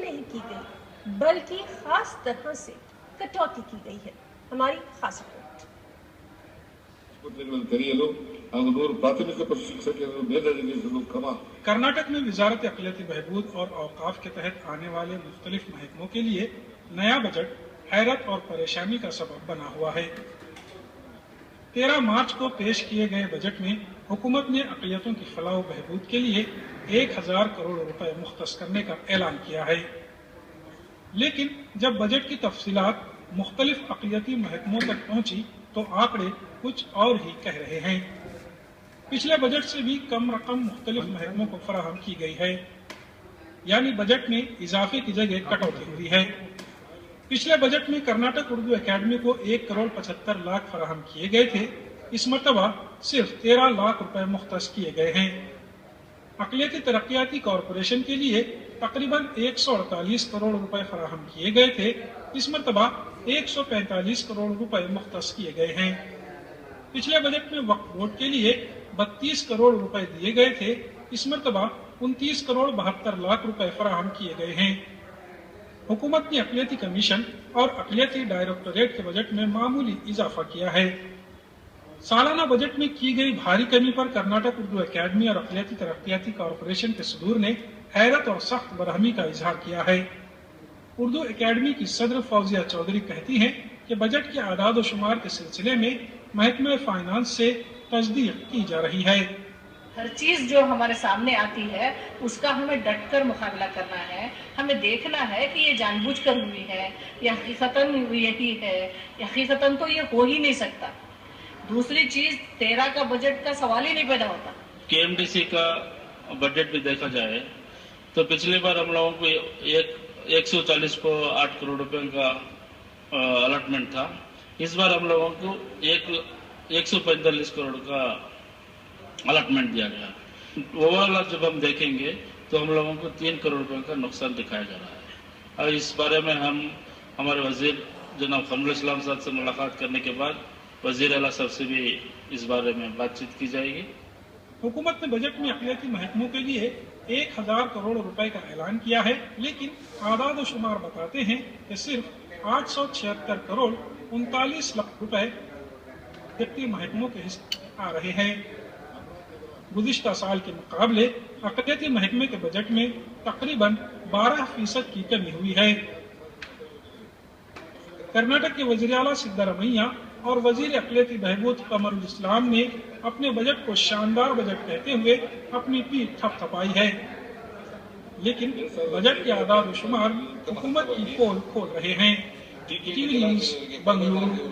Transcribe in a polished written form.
نہیں کی गई बल्कि खास तरह से कटौती की गई है। हमारी खास रिपोर्ट। ತೆರೆಯಲು ಹಾಗೂ 100 ಪ್ರಾಥಮಿಕ ಶಿಕ್ಷಕರು ಮೇಲಧಿಕಾರಿಗಳು ಕ್ರಮ। कर्नाटक में वजारत अक़लियती बहबूद और औकाफ के तहत आने वाले मुख्तलिफ महकमों के लिए नया बजट हैरत और परेशानी का सबब बना हुआ है। 13 मार्च को पेश किए गए बजट में हुकूमत ने अक़लियतों की फलाह व बहबूद के लिए 1000 करोड़ रुपए मुख्तस करने का ऐलान किया है, लेकिन जब बजट की तफसीलात मुख्तलिफ अक़लियती महकमों तक पहुंची तो आंकड़े कुछ और ही कह रहे हैं। पिछले बजट से भी कम रकम मुख्तलिफ महकमों को फराहम की गई है, यानी बजट में इजाफे की जगह कटौती हुई है। पिछले बजट में कर्नाटक उर्दू एकेडमी को 1 करोड़ 75 लाख फराहम किए गए थे, इस मरतबा सिर्फ 13 लाख रुपए मुख्तस किए गए हैं। अक़लियती तरक्याती कॉरपोरेशन के लिए तकरीबन 148 करोड़ रुपए फराहम किए गए थे, इस मरतबा 145 करोड़ रुपए मुख्तस किए गए हैं। पिछले बजट में वक्फ बोर्ड के लिए 32 करोड़ रुपए दिए गए थे, इस मरतबा 29 करोड़ 72 लाख रुपए फराहम किए गए हैं। हुकूमत ने अक़लियती कमीशन और अक़लियती डायरेक्टोरेट के बजट में मामूली इजाफा किया है। सालाना बजट में की गई भारी कमी पर कर्नाटक उर्दू एकेडमी और अक़लियती तरक्याती कॉरपोरेशन के सदूर ने हैरत और सख्त बरहमी का इजहार किया है। उर्दू एकेडमी की सदर फौजिया चौधरी कहती हैं कि बजट के आदाद व शुमार के सिलसिले में महकमे फाइनेंस से तस्दीक की जा रही है। हर चीज जो हमारे सामने आती है उसका हमें डटकर मुकाबला करना है। हमें देखना है कि ये जानबूझकर हुई है या हकीकतन यही है, या हकीकतन तो ये हो ही नहीं सकता। दूसरी चीज 13 का बजट का सवाल ही नहीं पैदा होता। केएमडीसी का बजट भी देखा जाए तो पिछली बार हम लोगों को 140 को 8 करोड़ रुपए का अलॉटमेंट था, इस बार हम लोगों को 145 करोड़ का अलॉटमेंट दिया गया। ओवरऑल जब हम देखेंगे तो हम लोगों को 3 करोड़ रुपए का नुकसान दिखाया जा रहा है। और इस बारे में हम हमारे वजीर जनाब कमरुल इस्लाम साहब से मुलाकात करने के बाद वजीर आला साहब से भी इस बारे में बातचीत की जाएगी। हुकूमत ने बजट में अक़लियती महकमों के लिए 1000 करोड़ रुपए का ऐलान किया है, लेकिन आदाद व शुमार बताते हैं कि सिर्फ 876 करोड़ 39 लाख रुपए अक़लियती महकमों के हिस्से आ रहे हैं। गुज़िश्ता साल के मुकाबले अक़लियती महकमे के बजट में तकरीबन 12% की कमी हुई है। कर्नाटक के वज़ीर आला सिद्धारमैया और वजीर अक़लियती बहबूद कमरुल इस्लाम ने अपने बजट को शानदार बजट कहते हुए अपनी पीठ थपथपाई है, लेकिन बजट के आदाद व शुमार हुकूमत की पोल खोल रहे हैं। TV news, Bengaluru.